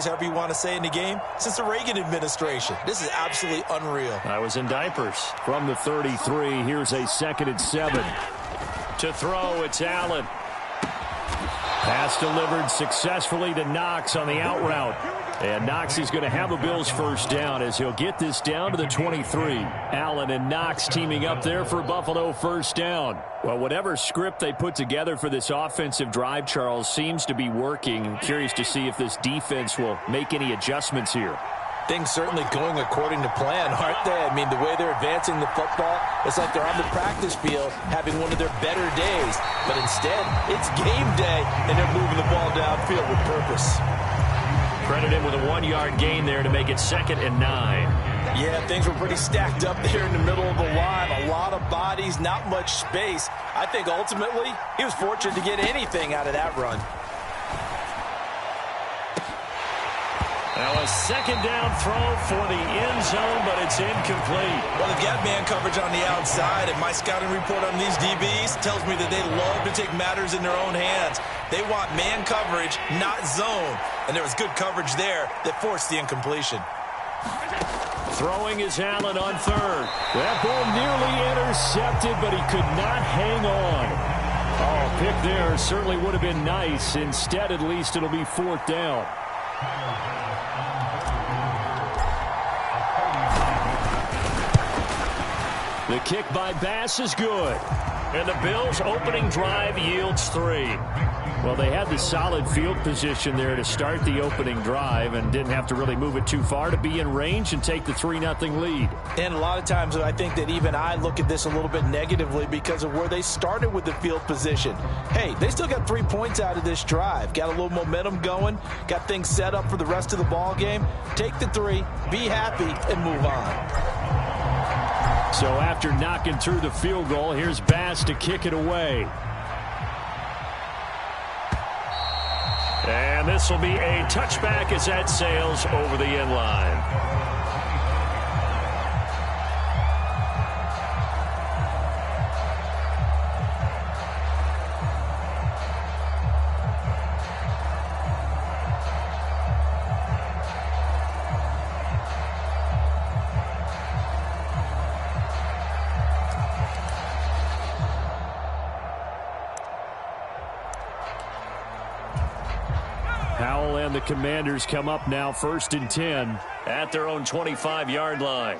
however you want to say in the game, since the Reagan administration. This is absolutely unreal. I was in diapers. From the 33, here's a 2nd and 7. To throw, it's Allen. Pass delivered successfully to Knox on the out route. And Knox is going to have a Bills first down as he'll get this down to the 23. Allen and Knox teaming up there for Buffalo first down. Well, whatever script they put together for this offensive drive, Charles, seems to be working. I'm curious to see if this defense will make any adjustments here. Things certainly going according to plan, aren't they? I mean, the way they're advancing the football, it's like they're on the practice field having one of their better days. But instead, it's game day, and they're moving the ball downfield with purpose. Credited with a 1-yard gain there to make it 2nd and 9. Yeah, things were pretty stacked up there in the middle of the line. A lot of bodies, not much space. I think ultimately he was fortunate to get anything out of that run. Now a 2nd down throw for the end zone, but it's incomplete. Well, they've got man coverage on the outside, and my scouting report on these DBs tells me that they love to take matters in their own hands. They want man coverage, not zone. And there was good coverage there that forced the incompletion. Throwing is Allen on 3rd. That ball nearly intercepted, but he could not hang on. Oh, pick there certainly would have been nice. Instead, at least it'll be 4th down. The kick by Bass is good. And the Bills' opening drive yields 3. Well, they had the solid field position there to start the opening drive and didn't have to really move it too far to be in range and take the 3-0 lead. And a lot of times I think that even I look at this a little bit negatively because of where they started with the field position. Hey, they still got 3 points out of this drive. Got a little momentum going. Got things set up for the rest of the ball game. Take the 3, be happy, and move on. So after knocking through the field goal, here's Bass to kick it away. And this will be a touchback as that sails over the end line. Powell and the Commanders come up now 1st and 10 at their own 25-yard line.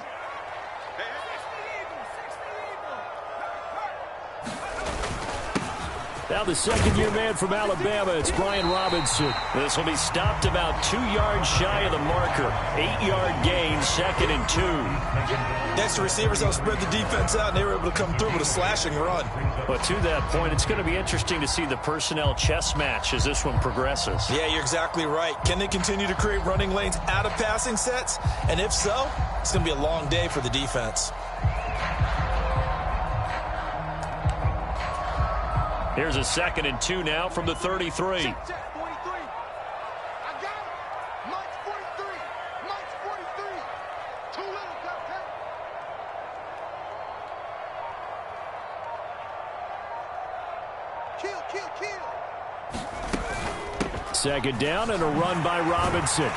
Now the second-year man from Alabama, it's Brian Robinson. This will be stopped about 2 yards shy of the marker. 8-yard gain, 2nd and 2. Next, receivers help spread the defense out, and they were able to come through with a slashing run. But to that point, it's going to be interesting to see the personnel chess match as this one progresses. Yeah, you're exactly right. Can they continue to create running lanes out of passing sets? And if so, it's going to be a long day for the defense. Here's a 2nd and 2 now from the 33. Second down and a run by Robinson.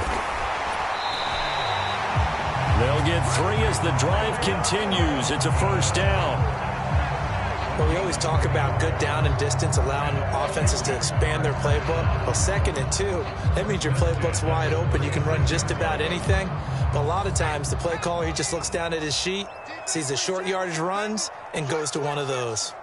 They'll get 3 as the drive continues. It's a first down. Well, we always talk about good down and distance, allowing offenses to expand their playbook. Well, 2nd and 2, that means your playbook's wide open. You can run just about anything. But a lot of times, the play caller, he just looks down at his sheet, sees the short yardage runs, and goes to one of those.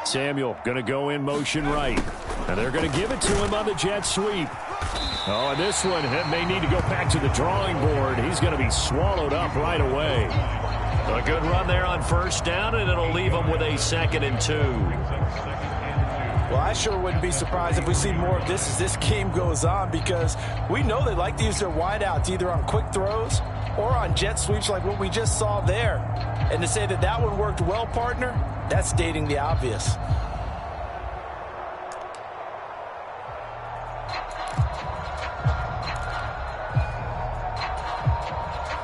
Samuel going to go in motion right. And they're going to give it to him on the jet sweep. Oh, and this one may need to go back to the drawing board. He's going to be swallowed up right away. A good run there on first down, and it'll leave him with a 2nd and 2. Well, I sure wouldn't be surprised if we see more of this as this game goes on, because we know they like to use their wideouts either on quick throws or on jet sweeps like what we just saw there. And to say that that one worked well, partner, that's stating the obvious.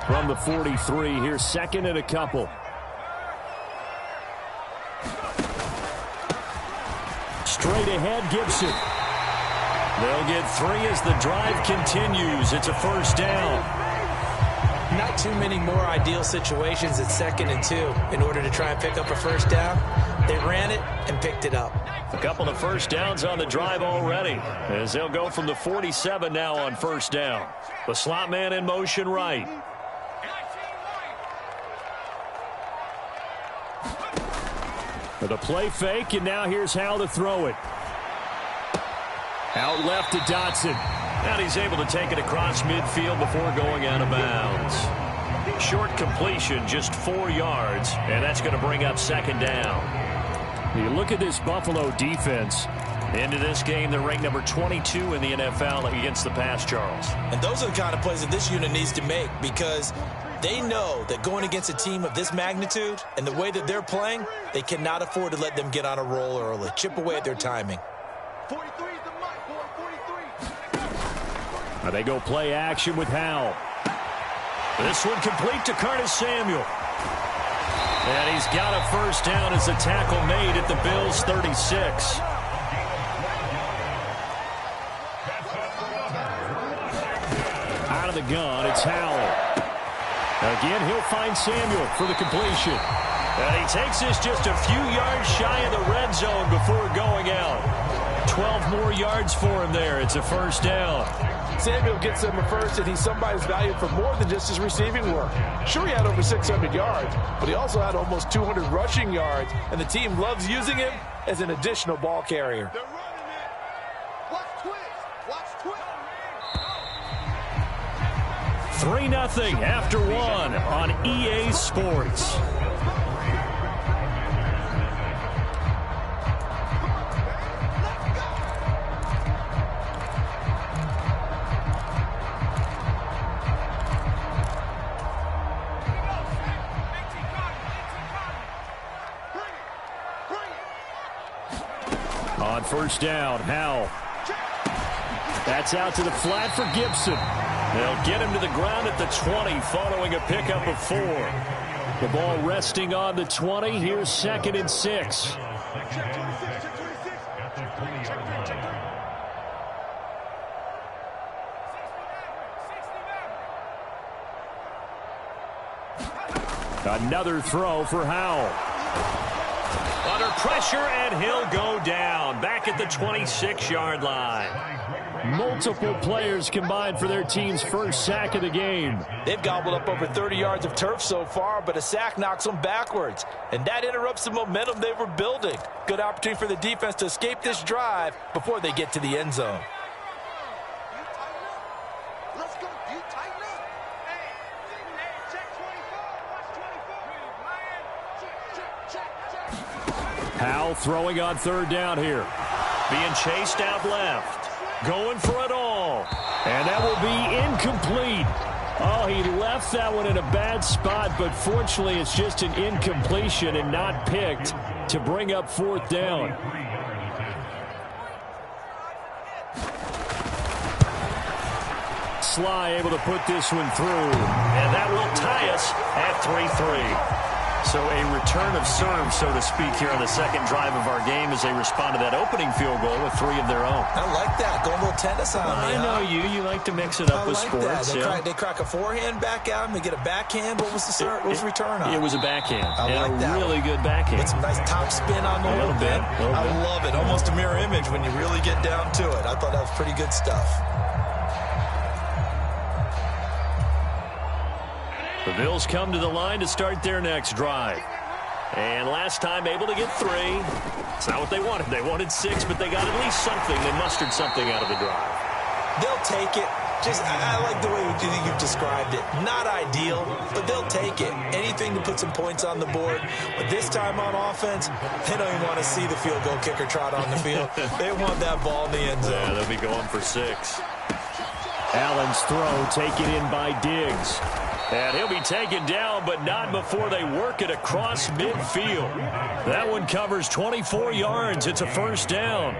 From the 43, here's 2nd and a couple. straight ahead, Gibson. They'll get 3 as the drive continues. It's a first down. Not too many more ideal situations at 2nd and 2 in order to try and pick up a first down. They ran it and picked it up. A couple of first downs on the drive already, as they'll go from the 47 now on first down. The slot man in motion right. For the play fake, and now here's Howell to throw it. Out left to Dotson. And he's able to take it across midfield before going out of bounds. Short completion, just 4 yards, and that's going to bring up 2nd down. You look at this Buffalo defense. Into this game, they're ranked number 22 in the NFL against the pass, Charles. And those are the kind of plays that this unit needs to make, because they know that going against a team of this magnitude and the way that they're playing, they cannot afford to let them get on a roll early. Chip away at their timing. 43 is the mark, boy, 43. Now they go play action with Howell. This one complete to Curtis Samuel. And he's got a first down as the tackle made at the Bills' 36. Out of the gun, it's Howell. Again, he'll find Samuel for the completion. And he takes this just a few yards shy of the red zone before going out. 12 more yards for him there. It's a first down. Samuel gets him a first, and he's somebody's valued for more than just his receiving work. Sure, he had over 600 yards, but he also had almost 200 rushing yards, and the team loves using him as an additional ball carrier. They're running it. Watch twist. Watch twist. 3-0 after 1 on EA Sports. On first down, Howell. That's out to the flat for Gibson. They'll get him to the ground at the 20 following a pickup of 4. The ball resting on the 20. Here's 2nd and 6. Another throw for Howell. Under pressure, and he'll go down. Back at the 26-yard line. Multiple players combined for their team's first sack of the game. They've gobbled up over 30 yards of turf so far, but a sack knocks them backwards. And that interrupts the momentum they were building. Good opportunity for the defense to escape this drive before they get to the end zone. Let's go. You tighten up. Hey, check 24. Watch 24. Howell throwing on third down here. Being chased out left. Going for it all. And that will be incomplete. Oh, he left that one in a bad spot, but fortunately it's just an incompletion and not picked to bring up 4th down. Sly able to put this one through. And that will tie us at 3-3. So a return of serve, so to speak, here on the second drive of our game as they respond to that opening field goal with 3 of their own. I like that. Going a little tennis on me. I know you like to mix it up with sports. They crack a forehand back out and they get a backhand. What was the return on? It was a backhand. I like that. Really good backhand. With some nice top spin on the little bit. I love it. Almost a mirror image when you really get down to it. I thought that was pretty good stuff. The Bills come to the line to start their next drive. And last time able to get 3. It's not what they wanted. They wanted 6, but they got at least something. They mustered something out of the drive. They'll take it. I like the way you've described it. Not ideal, but they'll take it. Anything to put some points on the board. But this time on offense, they don't even want to see the field goal kicker trot on the field. They want that ball in the end zone. Yeah, they'll be going for 6. Allen's throw taken in by Diggs. And he'll be taken down, but not before they work it across midfield. That one covers 24 yards. It's a first down.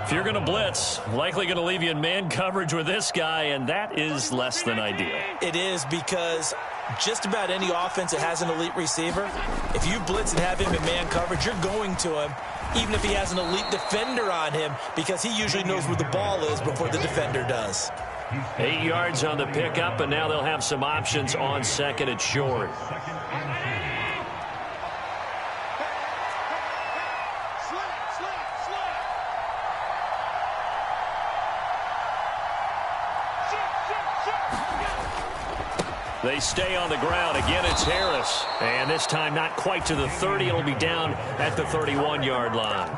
If you're going to blitz, likely going to leave you in man coverage with this guy, and that is less than ideal. It is, because just about any offense that has an elite receiver, if you blitz and have him in man coverage, you're going to him even if he has an elite defender on him, because he usually knows where the ball is before the defender does. 8 yards on the pickup, and now they'll have some options on second and short. They stay on the ground. Again, it's Harris. And this time not quite to the 30. It'll be down at the 31-yard line.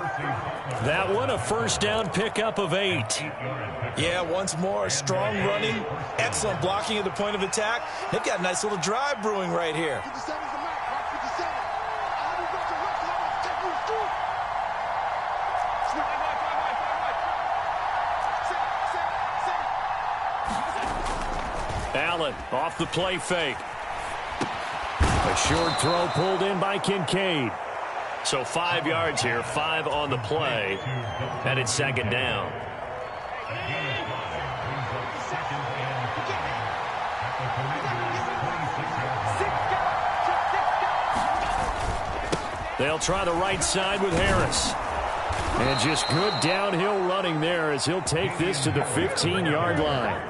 That one, a first down pickup of 8. Yeah, once more, strong running, excellent blocking at the point of attack. They've got a nice little drive brewing right here. Allen off the play fake. A short throw pulled in by Kincaid. So 5 yards here, 5 on the play, and it's second down. They'll try the right side with Harris. And just good downhill running there as he'll take this to the 15-yard line.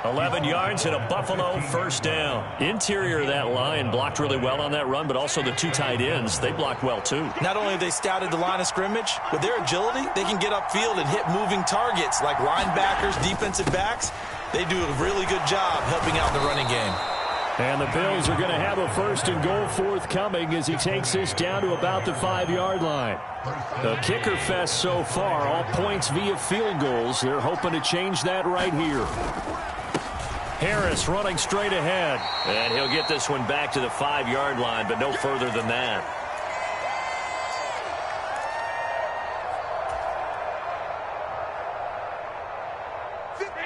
11 yards and a Buffalo first down. Interior of that line blocked really well on that run, but also the 2 tight ends, they blocked well too. Not only have they scouted the line of scrimmage, with their agility, they can get upfield and hit moving targets like linebackers, defensive backs. They do a really good job helping out the running game. And the Bills are going to have a first and goal forthcoming as he takes this down to about the 5-yard line. The kicker fest so far, all points via field goals. They're hoping to change that right here. Harris running straight ahead. And he'll get this one back to the 5-yard line, but no further than that.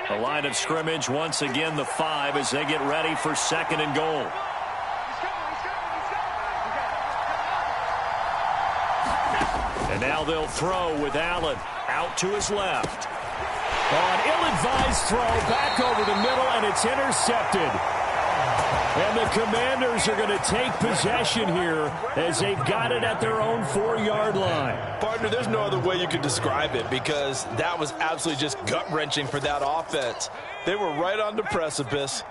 The line of scrimmage, once again, the 5 as they get ready for second and goal. And now they'll throw with Allen out to his left. An ill-advised throw back over the middle, and it's intercepted. And the Commanders are going to take possession here as they've got it at their own 4-yard line. Partner, there's no other way you could describe it because that was absolutely just gut-wrenching for that offense. They were right on the precipice.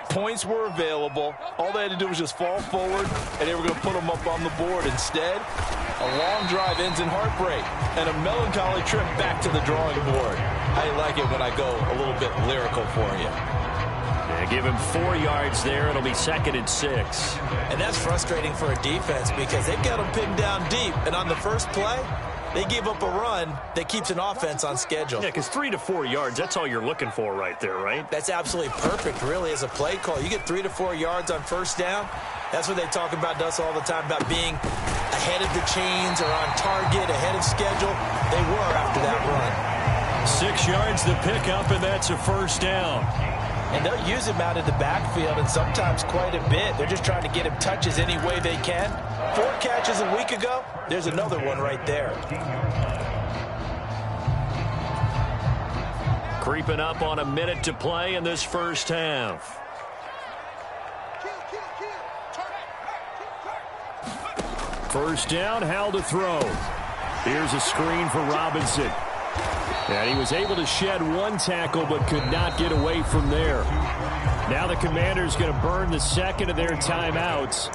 Points were available. All they had to do was just fall forward, and they were going to put them up on the board. Instead, a long drive ends in heartbreak and a melancholy trip back to the drawing board. I like it when I go a little bit lyrical for you. Yeah, give him 4 yards there. It'll be second and 6. And that's frustrating for a defense because they've got them pinned down deep. And on the first play, they give up a run that keeps an offense on schedule. Yeah, because 3 to 4 yards, that's all you're looking for right there, right? That's absolutely perfect, really, as a play call. You get 3 to 4 yards on first down. That's what they talk about to us all the time, about being ahead of the chains or on target, ahead of schedule. They were after that run. 6 yards to pick up, and that's a first down. And they'll use him out in the backfield, and sometimes quite a bit. They're just trying to get him touches any way they can. 4 catches a week ago, there's another one right there. Creeping up on a minute to play in this first half. First down, Howell to throw. Here's a screen for Robinson. And he was able to shed 1 tackle but could not get away from there. Now the Commanders going to burn the second of their timeouts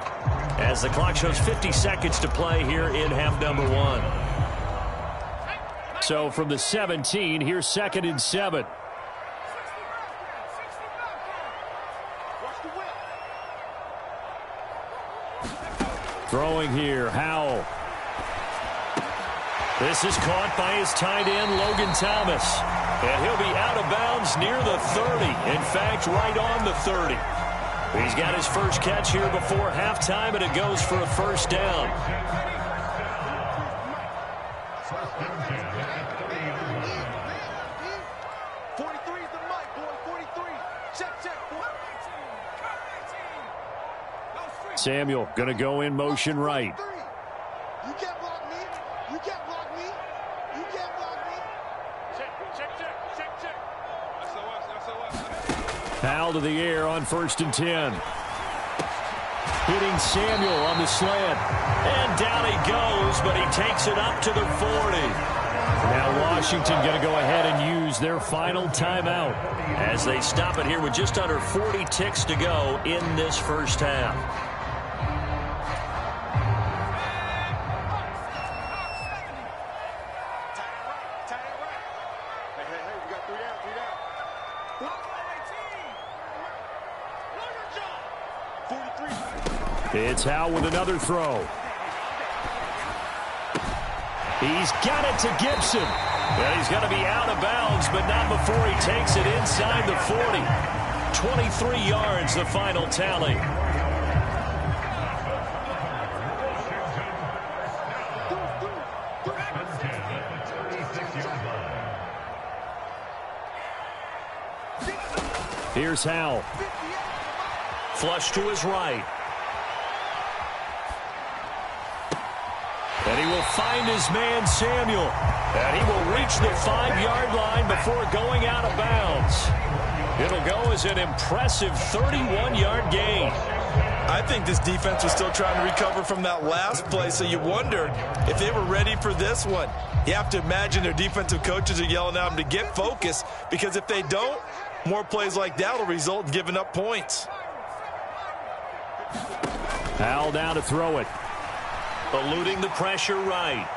as the clock shows 50 seconds to play here in half number 1. So from the 17, here's second and 7. Throwing here, Howell. This is caught by his tight end, Logan Thomas. And he'll be out of bounds near the 30. In fact, right on the 30. He's got his first catch here before halftime, and it goes for a first down. Samuel going to go in motion right. You can't block me. You can't block me. You can't block me. Check. That's the watch. Foul to the air on 1st and 10. Hitting Samuel on the slant. And down he goes, but he takes it up to the 40. Now Washington going to go ahead and use their final timeout as they stop it here with just under 40 ticks to go in this first half. It's Howe with another throw. He's got it to Gibson. Well, he's going to be out of bounds, but not before he takes it inside the 40. 23 yards, the final tally. Here's Howe. Flush to his right. And he will find his man, Samuel. And he will reach the 5-yard line before going out of bounds. It'll go as an impressive 31-yard gain. I think this defense was still trying to recover from that last play, so you wonder if they were ready for this one. You have to imagine their defensive coaches are yelling at them to get focused, because if they don't, more plays like that will result in giving up points. Howell down to throw it. Eluding the pressure right.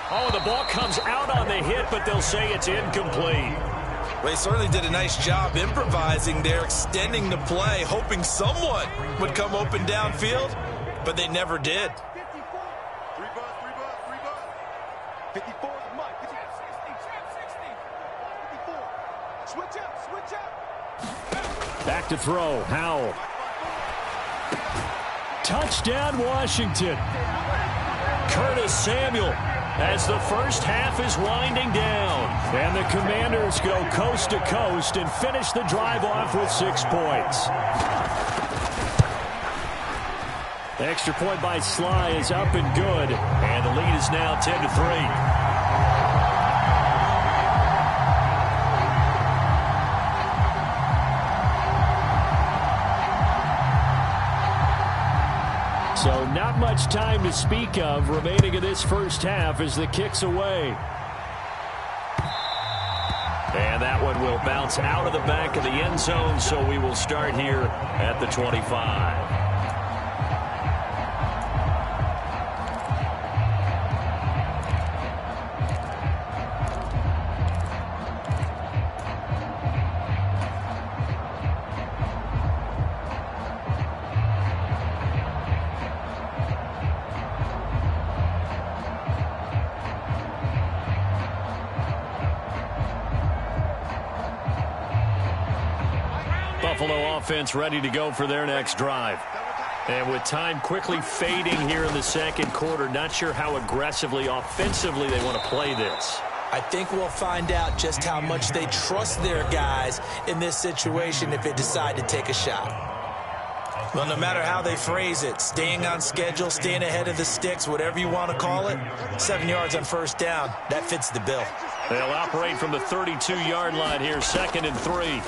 Oh, the ball comes out on the hit, but they'll say it's incomplete. They certainly did a nice job improvising there, extending the play, hoping someone would come open downfield, but they never did. 54 is Mike. 54. Switch up. Back to throw. Howell. Touchdown, Washington. Curtis Samuel as the first half is winding down. And the Commanders go coast to coast and finish the drive off with 6 points. The extra point by Sly is up and good. And the lead is now 10-3. So not much time to speak of remaining in this first half as the kick's away. And that one will bounce out of the back of the end zone, so we will start here at the 25. Buffalo offense ready to go for their next drive. And with time quickly fading here in the second quarter, not sure how aggressively, offensively they want to play this. I think we'll find out just how much they trust their guys in this situation if they decide to take a shot. Well, no matter how they phrase it, staying on schedule, staying ahead of the sticks, whatever you want to call it, 7 yards on first down, that fits the bill. They'll operate from the 32-yard line here, 2nd and 3.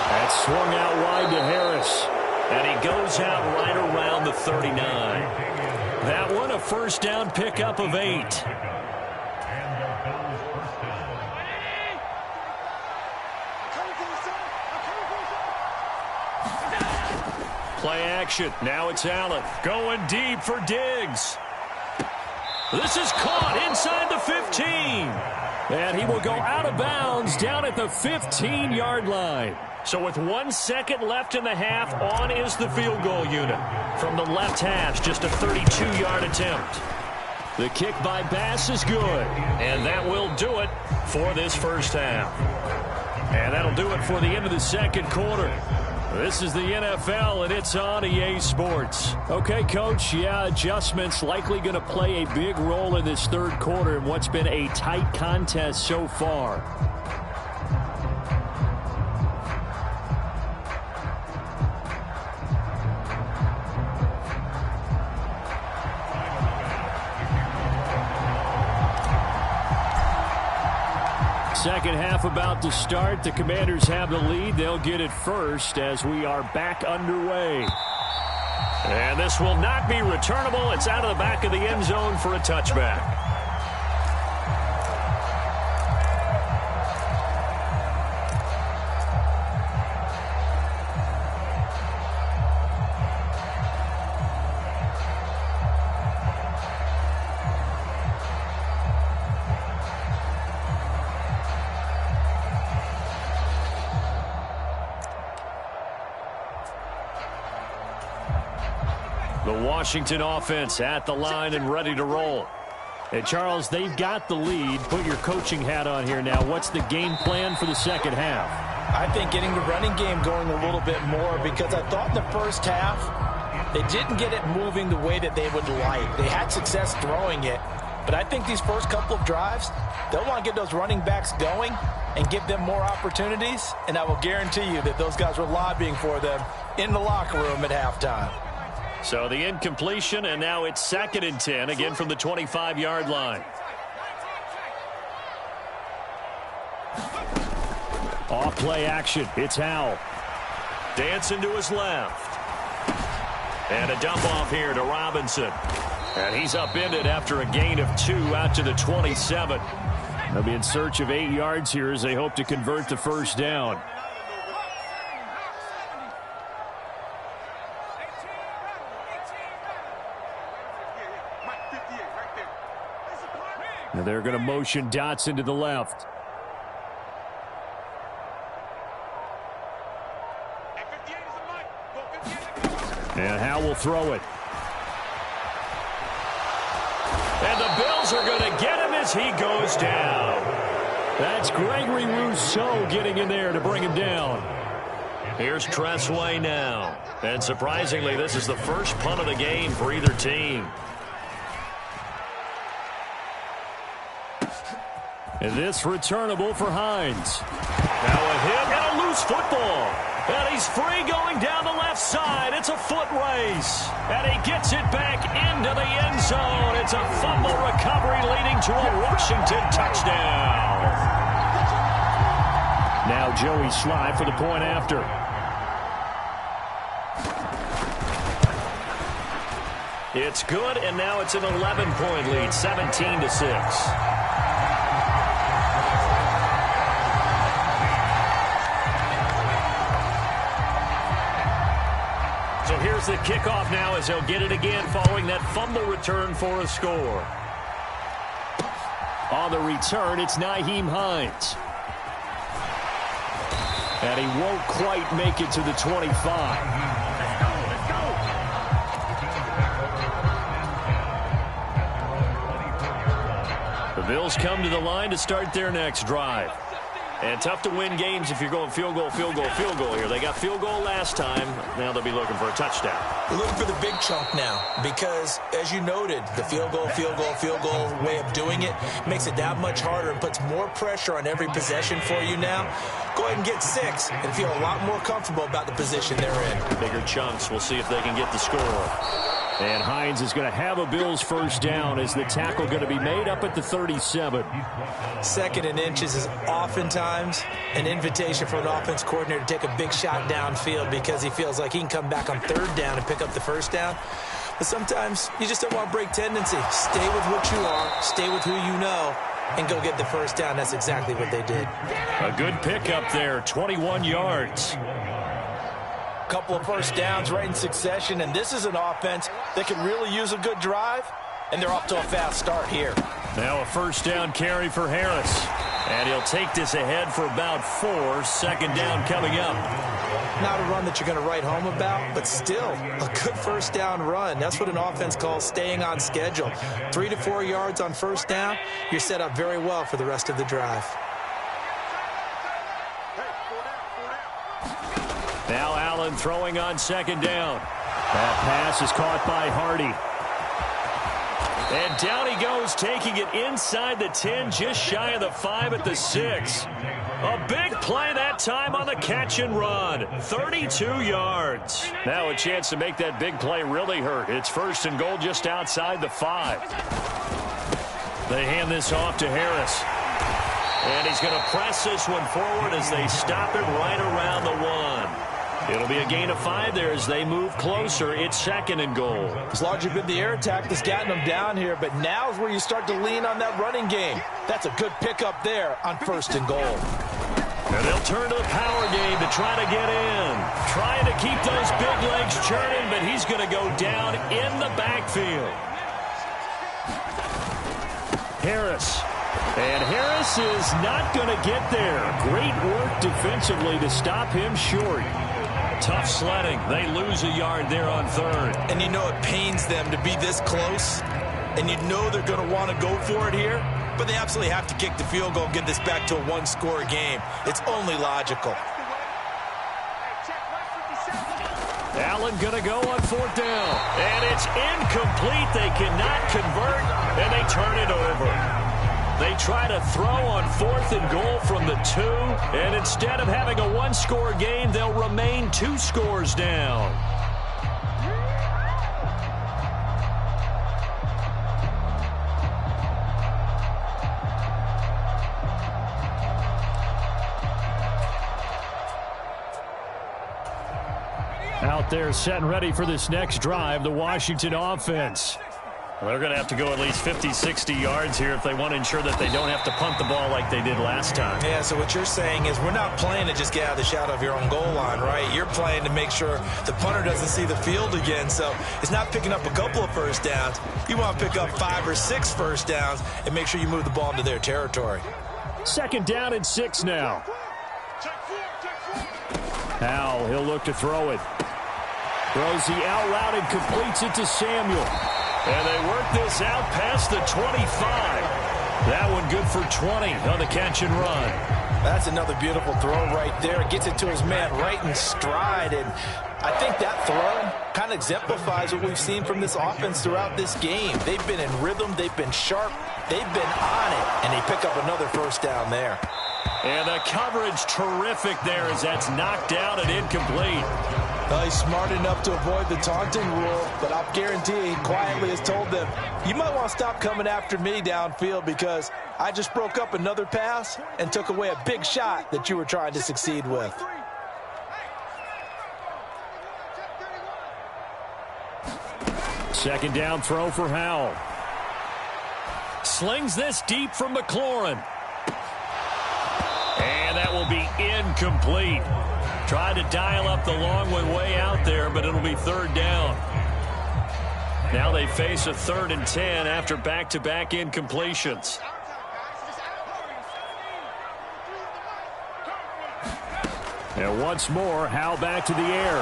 That's swung out wide to Harris. And he goes out right around the 39. That one a first down pickup of 8. Play action. Now it's Allen. Going deep for Diggs. This is caught inside the 15. And he will go out of bounds down at the 15-yard line. So with 1 second left in the half, on is the field goal unit. From the left hash, just a 32-yard attempt. The kick by Bass is good. And that will do it for this first half. And that'll do it for the end of the second quarter. This is the NFL, and it's on EA Sports. Okay, Coach, yeah, adjustments likely going to play a big role in this third quarter in what's been a tight contest so far. Second half about to start. The Commanders have the lead. They'll get it first as we are back underway. And this will not be returnable. It's out of the back of the end zone for a touchback. The Washington offense at the line and ready to roll. Hey, Charles, they've got the lead. Put your coaching hat on here now. What's the game plan for the second half? I think getting the running game going a little bit more, because I thought in the first half they didn't get it moving the way that they would like. They had success throwing it, but I think these first couple of drives, they'll want to get those running backs going and give them more opportunities, and I will guarantee you that those guys were lobbying for them in the locker room at halftime. So the incompletion, and now it's 2nd and 10, again from the 25-yard line. Off play action. It's Howell. Dancing to his left. And a dump off here to Robinson. And he's upended after a gain of 2 out to the 27. They'll be in search of 8 yards here as they hope to convert the first down. Now they're going to motion Dotson to the left. And Howell will throw it. And the Bills are going to get him as he goes down. That's Gregory Rousseau getting in there to bring him down. Here's Tressway now. And surprisingly, this is the first punt of the game for either team. And this returnable for Hines. Now a hit and a loose football. And he's free going down the left side. It's a foot race. And he gets it back into the end zone. It's a fumble recovery leading to a Washington touchdown. Now Joey Sly for the point after. It's good, and now it's an 11-point lead, 17-6. So here's the kickoff now as he'll get it again following that fumble return for a score. On the return, it's Nyheim Hines. And he won't quite make it to the 25. The Bills come to the line to start their next drive. And tough to win games if you're going field goal, field goal, field goal here. They got field goal last time. Now they'll be looking for a touchdown. Looking for the big chunk now because, as you noted, the field goal way of doing it makes it that much harder and puts more pressure on every possession for you now. Go ahead and get 6 and feel a lot more comfortable about the position they're in. Bigger chunks. We'll see if they can get the score. And Hines is going to have a Bills first down as the tackle going to be made up at the 37. 2nd and inches is oftentimes an invitation for an offense coordinator to take a big shot downfield because he feels like he can come back on 3rd down and pick up the first down. But sometimes you just don't want to break tendency. Stay with what you are, stay with who you know, and go get the first down. That's exactly what they did. A good pickup there, 21 yards. Couple of first downs right in succession, and this is an offense that can really use a good drive, and they're off to a fast start here. Now a first down carry for Harris, and he'll take this ahead for about 4. 2nd down coming up. Not a run that you're going to write home about, but still a good first down run. That's what an offense calls staying on schedule. 3 to 4 yards on first down, you're set up very well for the rest of the drive. Now Allen throwing on 2nd down. That pass is caught by Hardy. And down he goes, taking it inside the 10, just shy of the 5 at the 6. A big play that time on the catch and run. 32 yards. Now a chance to make that big play really hurt. It's 1st and goal just outside the 5. They hand this off to Harris. And he's going to press this one forward as they stop it right around the 1. It'll be a gain of 5 there as they move closer. It's 2nd and goal. It's largely been the air attack that's gotten them down here, but now's where you start to lean on that running game. That's a good pickup there on 1st and goal. And they'll turn to the power game to try to get in. Trying to keep those big legs churning, but he's going to go down in the backfield. Harris. And Harris is not going to get there. Great work defensively to stop him short. Tough sledding. They lose a yard there on 3rd. And you know it pains them to be this close. And you know they're going to want to go for it here. But they absolutely have to kick the field goal and get this back to a 1-score game. It's only logical. Allen going to go on 4th down. And it's incomplete. They cannot convert, and they turn it over. They try to throw on 4th and goal from the 2, and instead of having a 1-score game, they'll remain 2 scores down. Out there set and ready for this next drive, the Washington offense. Well, they're going to have to go at least 50, 60 yards here if they want to ensure that they don't have to punt the ball like they did last time. Yeah, so what you're saying is we're not playing to just get out of the shadow of your own goal line, right? You're playing to make sure the punter doesn't see the field again. So it's not picking up a couple of first downs. You want to pick up 5 or 6 first downs and make sure you move the ball into their territory. 2nd down and 6 now. Howell, he'll look to throw it. Throws the out route and completes it to Samuel. And they work this out past the 25. That one good for 20 on the catch and run. That's another beautiful throw right there. Gets it to his man right in stride. And I think that throw kind of exemplifies what we've seen from this offense throughout this game. They've been in rhythm. They've been sharp. They've been on it. And they pick up another first down there. And the coverage terrific there as that's knocked down and incomplete. He's smart enough to avoid the taunting rule, but I'll guarantee he quietly has told them, you might want to stop coming after me downfield because I just broke up another pass and took away a big shot that you were trying to succeed with. Second down throw for Howell. Slings this deep from McLaurin. And that will be incomplete. Tried to dial up the long way out there, but it'll be 3rd down. Now they face a 3rd and 10 after back-to-back incompletions. And once more, Howell back to the air.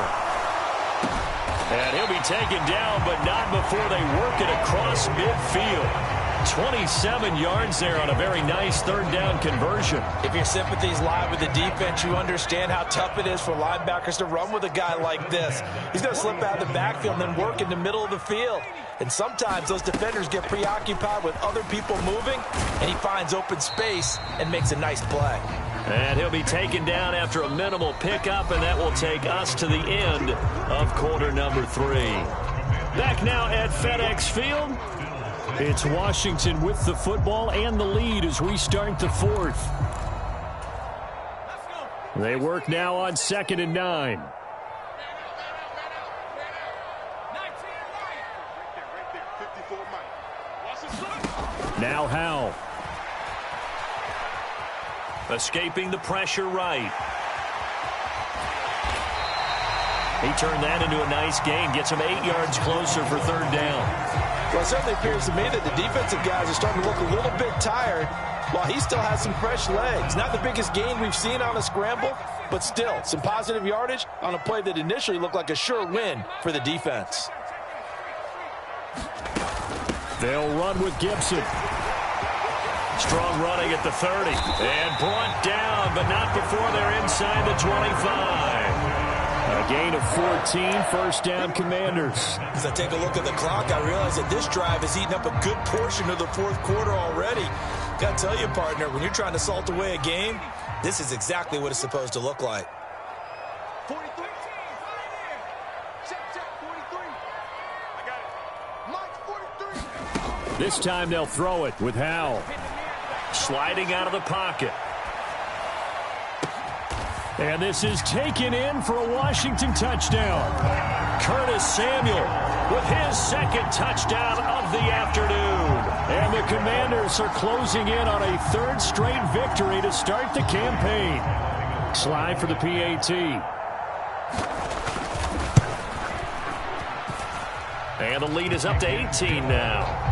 And he'll be taken down, but not before they work it across midfield. 27 yards there on a very nice 3rd down conversion. If your sympathies lie with the defense, you understand how tough it is for linebackers to run with a guy like this. He's going to slip out of the backfield and then work in the middle of the field. And sometimes those defenders get preoccupied with other people moving, and he finds open space and makes a nice play. And he'll be taken down after a minimal pickup, and that will take us to the end of quarter number 3. Back now at FedEx Field. It's Washington with the football and the lead as we start the 4th. They work now on 2nd and 9. Now Howell. Escaping the pressure right. He turned that into a nice gain. Gets him 8 yards closer for 3rd down. Well, it certainly appears to me that the defensive guys are starting to look a little bit tired while he still has some fresh legs. Not the biggest gain we've seen on a scramble, but still some positive yardage on a play that initially looked like a sure win for the defense. They'll run with Gibson. Strong running at the 30. And brought down, but not before they're inside the 25. A gain of 14, 1st down Commanders. As I take a look at the clock, I realize that this drive has eaten up a good portion of the 4th quarter already. Got to tell you, partner, when you're trying to salt away a game, this is exactly what it's supposed to look like. 43. Check, 43. I got it. Mike, 43. This time they'll throw it with Howell. Sliding out of the pocket. And this is taken in for a Washington touchdown. Curtis Samuel with his second touchdown of the afternoon. And the Commanders are closing in on a third straight victory to start the campaign. Slide for the PAT. And the lead is up to 18 now.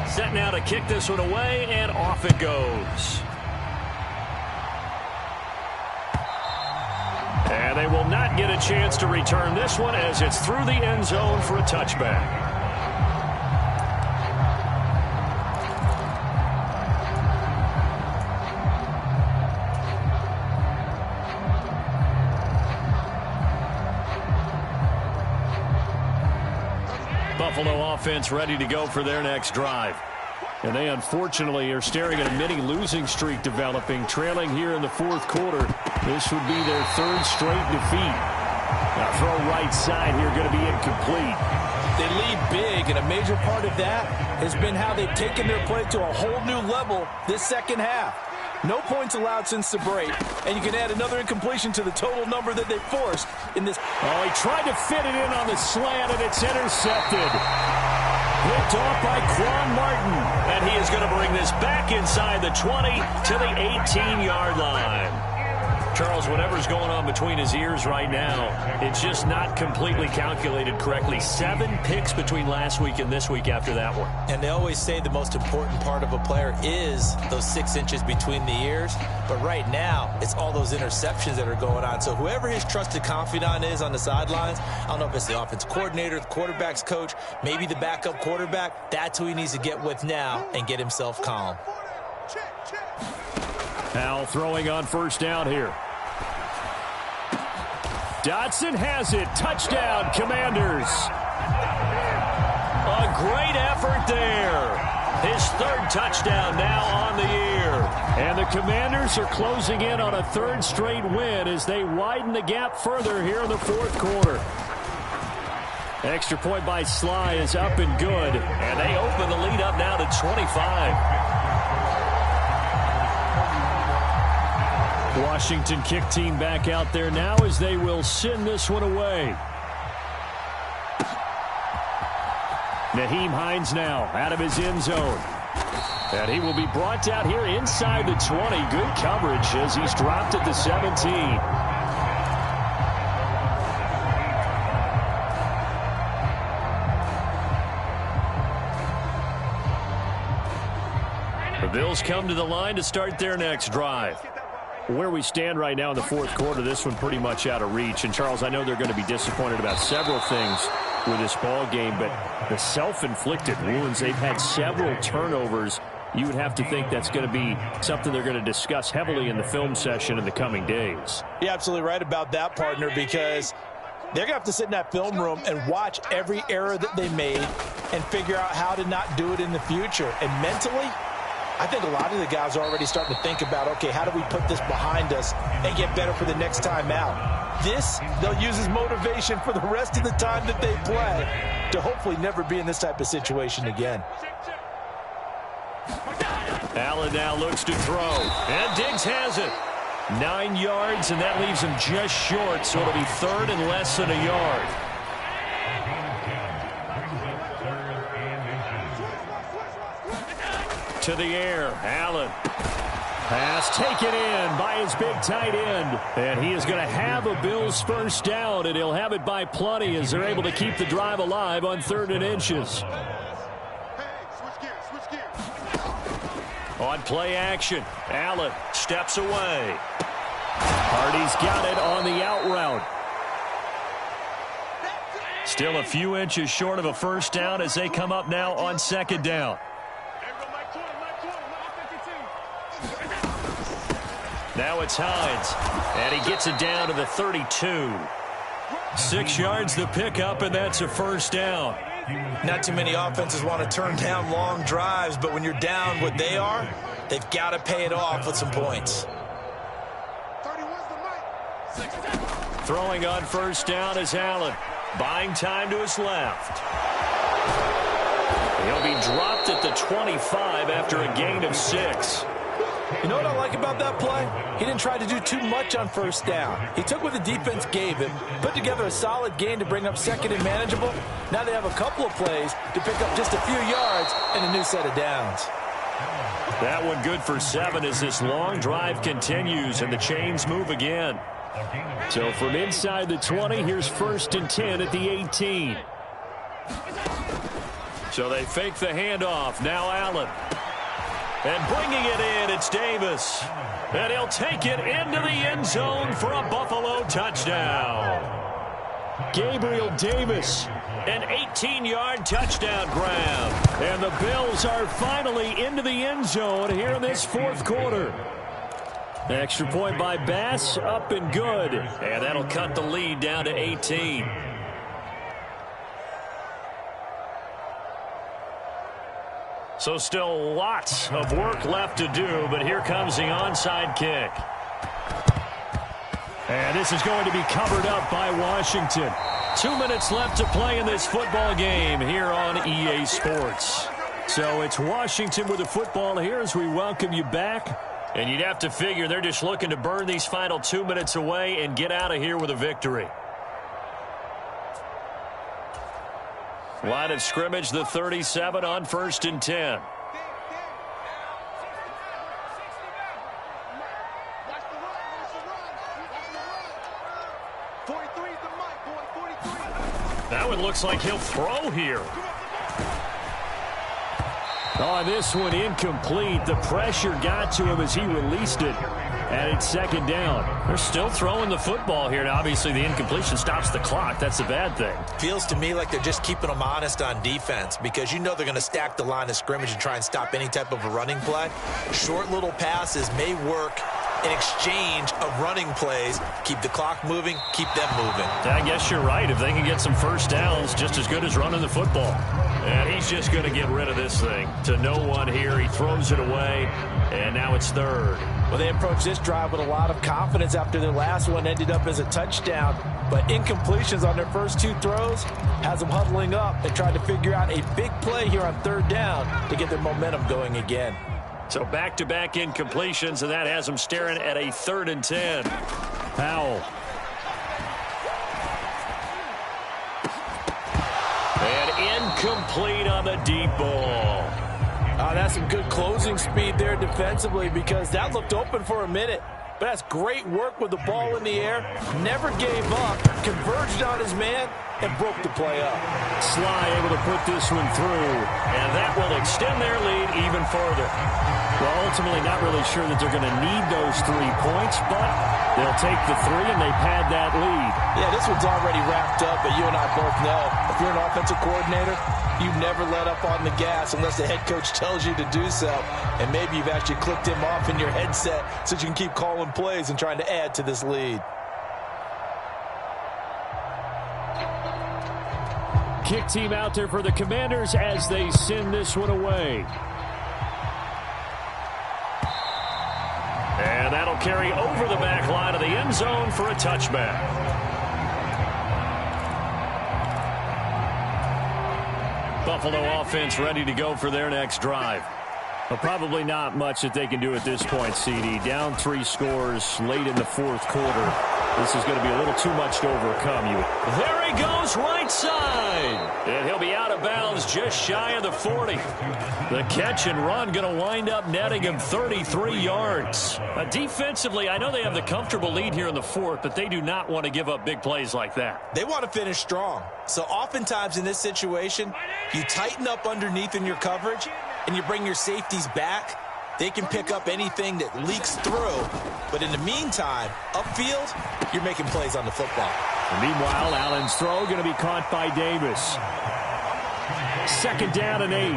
Set now to kick this one away, and off it goes. And they will not get a chance to return this one as it's through the end zone for a touchback. Buffalo offense ready to go for their next drive. And they unfortunately are staring at a mini losing streak developing, trailing here in the fourth quarter. This would be their third straight defeat. Now throw right side here, going to be incomplete. They lead big, and a major part of that has been how they've taken their play to a whole new level this second half. No points allowed since the break, and you can add another incompletion to the total number that they forced in this. Oh, he tried to fit it in on the slant, and it's intercepted. Picked off by Quan Martin, and he is going to bring this back inside the 20 to the 18-yard line. Charles, whatever's going on between his ears right now, it's just not completely calculated correctly. 7 picks between last week and this week after that one. And they always say the most important part of a player is those 6 inches between the ears. But right now, it's all those interceptions that are going on. So whoever his trusted confidant is on the sidelines, I don't know if it's the offense coordinator, the quarterback's coach, maybe the backup quarterback, that's who he needs to get with now and get himself calm. Powell throwing on first down here. Dotson has it. Touchdown, Commanders. A great effort there. His third touchdown now on the year. And the Commanders are closing in on a third straight win as they widen the gap further here in the fourth quarter. Extra point by Sly is up and good. And they open the lead up now to 25. Washington kick team back out there now as they will send this one away. Nyheim Hines now out of his end zone. And he will be brought out here inside the 20. Good coverage as he's dropped at the 17. The Bills come to the line to start their next drive. Where we stand right now in the fourth quarter, this one pretty much out of reach. And, Charles, I know they're going to be disappointed about several things with this ball game, but the self-inflicted wounds, they've had several turnovers. You would have to think that's going to be something they're going to discuss heavily in the film session in the coming days. You're absolutely right about that, partner, because they're going to have to sit in that film room and watch every error that they made and figure out how to not do it in the future. And mentally, I think a lot of the guys are already starting to think about, okay, how do we put this behind us and get better for the next time out? This, they'll use as motivation for the rest of the time that they play to hopefully never be in this type of situation again. Allen now looks to throw, and Diggs has it. 9 yards, and that leaves him just short, so it'll be third and less than a yard. To the air, Allen. Pass taken in by his big tight end. And he is going to have a Bills first down, and he'll have it by plenty as they're able to keep the drive alive on 3rd and inches. On play action, Allen steps away. Hardy's got it on the out route. Still a few inches short of a first down as they come up now on 2nd down. Now it's Hines, and he gets it down to the 32. 6 yards the pickup, and that's a first down. Not too many offenses want to turn down long drives, but when you're down what they are, they've got to pay it off with some points. Throwing on first down is Allen. Buying time to his left. He'll be dropped at the 25 after a gain of 6. You know what I like about that play? He didn't try to do too much on first down. He took what the defense gave him, put together a solid gain to bring up second and manageable. Now they have a couple of plays to pick up just a few yards and a new set of downs. That one good for 7 as this long drive continues and the chains move again. So from inside the 20, here's 1st and 10 at the 18. So they fake the handoff. Now Allen. And bringing it in, it's Davis. And he'll take it into the end zone for a Buffalo touchdown. Gabriel Davis, an 18-yard touchdown grab. And the Bills are finally into the end zone here in this 4th quarter. Extra point by Bass, up and good. And that'll cut the lead down to 18. So still lots of work left to do, but here comes the onside kick. And this is going to be covered up by Washington. 2 minutes left to play in this football game here on EA Sports. So it's Washington with the football here as we welcome you back. And you'd have to figure they're just looking to burn these final 2 minutes away and get out of here with a victory. Line of scrimmage, the 37 on 1st and 10. That one looks like he'll throw here. Oh, this one incomplete. The pressure got to him as he released it. And it's 2nd down. They're still throwing the football here. Now, obviously, the incompletion stops the clock. That's the bad thing. Feels to me like they're just keeping them honest on defense because you know they're going to stack the line of scrimmage and try and stop any type of a running play. Short little passes may work in exchange of running plays. Keep the clock moving, keep them moving. I guess you're right. If they can get some first downs, just as good as running the football. And he's just going to get rid of this thing. To no one here. He throws it away, and now it's 3rd. Well, they approached this drive with a lot of confidence after their last one ended up as a touchdown. But incompletions on their first 2 throws has them huddling up and trying to figure out a big play here on 3rd down to get their momentum going again. So back-to-back incompletions, and that has them staring at a 3rd and 10. Powell. And incomplete on the deep ball. That's some good closing speed there defensively because that looked open for a minute. But that's great work with the ball in the air. Never gave up, converged on his man, and broke the play up. Sly able to put this one through, and that will extend their lead even further. Well, ultimately not really sure that they're going to need those 3 points, but they'll take the 3 and they pad that lead. Yeah, this one's already wrapped up, but you and I both know if you're an offensive coordinator, you never let up on the gas unless the head coach tells you to do so. And maybe you've actually clicked him off in your headset so you can keep calling plays and trying to add to this lead. Kick team out there for the Commanders as they send this one away. And that'll carry over the back line of the end zone for a touchback. Buffalo offense ready to go for their next drive. Well, probably not much that they can do at this point, CD. Down 3 scores late in the 4th quarter. This is going to be a little too much to overcome. There he goes, right side. And he'll be out of bounds just shy of the 40. The catch and run going to wind up netting him 33 yards. Defensively, I know they have the comfortable lead here in the 4th, but they do not want to give up big plays like that. They want to finish strong. So oftentimes in this situation, you tighten up underneath in your coverage, and you bring your safeties back. They can pick up anything that leaks through. But in the meantime, upfield, you're making plays on the football. And meanwhile, Allen's throw going to be caught by Davis. 2nd down and 8.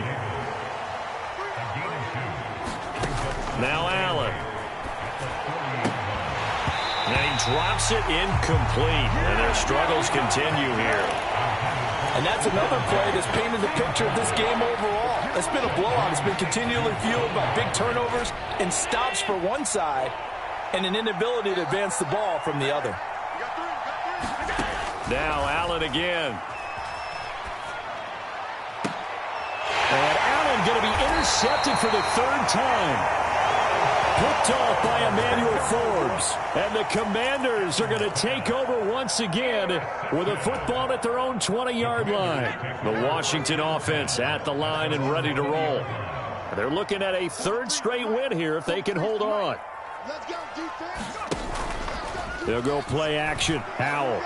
Now Allen. drops it incomplete. And their struggles continue here. And that's another play that's painted the picture of this game overall. It's been a blowout. It's been continually fueled by big turnovers and stops for one side and an inability to advance the ball from the other. Now Allen again. And Allen going to be intercepted for the third time. Picked off by Emmanuel Forbes. And the Commanders are going to take over once again with a football at their own 20-yard line. The Washington offense at the line and ready to roll. They're looking at a third straight win here if they can hold on. They'll go play action. Howell.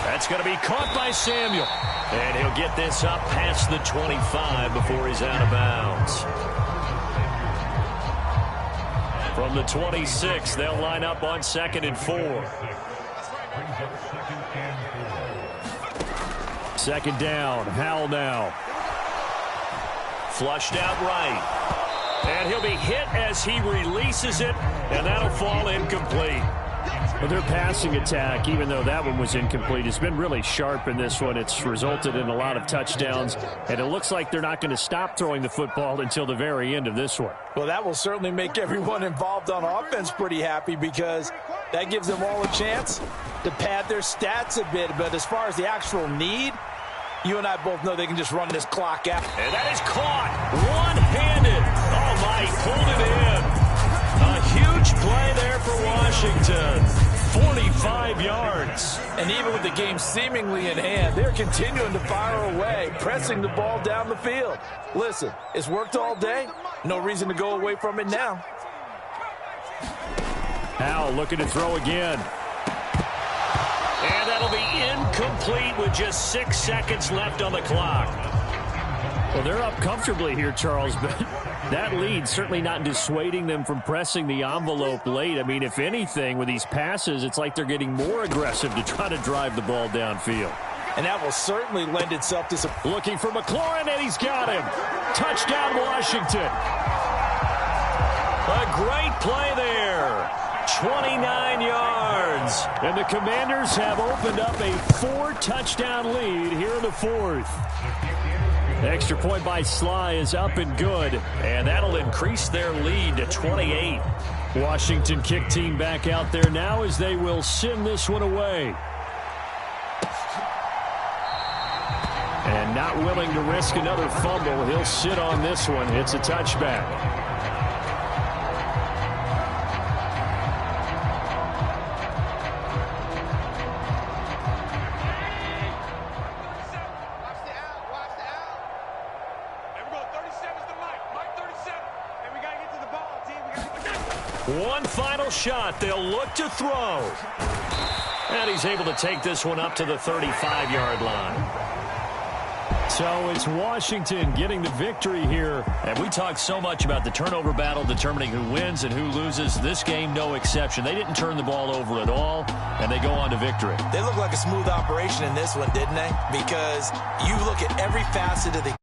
That's going to be caught by Samuel. And he'll get this up past the 25 before he's out of bounds. From the 26, they'll line up on 2nd and 4. 2nd down. Howell now. Flushed out right. And he'll be hit as he releases it, and that'll fall incomplete. Well, their passing attack, even though that one was incomplete, has been really sharp in this one. It's resulted in a lot of touchdowns, and it looks like they're not going to stop throwing the football until the very end of this one. Well, that will certainly make everyone involved on offense pretty happy because that gives them all a chance to pad their stats a bit. But as far as the actual need, you and I both know they can just run this clock out. And that is caught one-handed. Oh, my, he pulled it in. A huge play there for Washington. 45 yards. And even with the game seemingly in hand, they're continuing to fire away, pressing the ball down the field. Listen, it's worked all day. No reason to go away from it now. Howell looking to throw again. And that'll be incomplete with just 6 seconds left on the clock. Well, they're up comfortably here, Charles, but that lead certainly not dissuading them from pressing the envelope late. I mean, if anything, with these passes, it's like they're getting more aggressive to try to drive the ball downfield. And that will certainly lend itself to some... Looking for McLaurin, and he's got him. Touchdown, Washington. A great play there. 29 yards. And the Commanders have opened up a 4-touchdown lead here in the 4th. Extra point by Sly is up and good, and that'll increase their lead to 28. Washington kick team back out there now as they will send this one away. And not willing to risk another fumble, he'll sit on this one. It's a touchback. One final shot. They'll look to throw. And he's able to take this one up to the 35-yard line. So it's Washington getting the victory here. And we talked so much about the turnover battle determining who wins and who loses. This game, no exception. They didn't turn the ball over at all, and they go on to victory. They look like a smooth operation in this one, didn't they? Because you look at every facet of the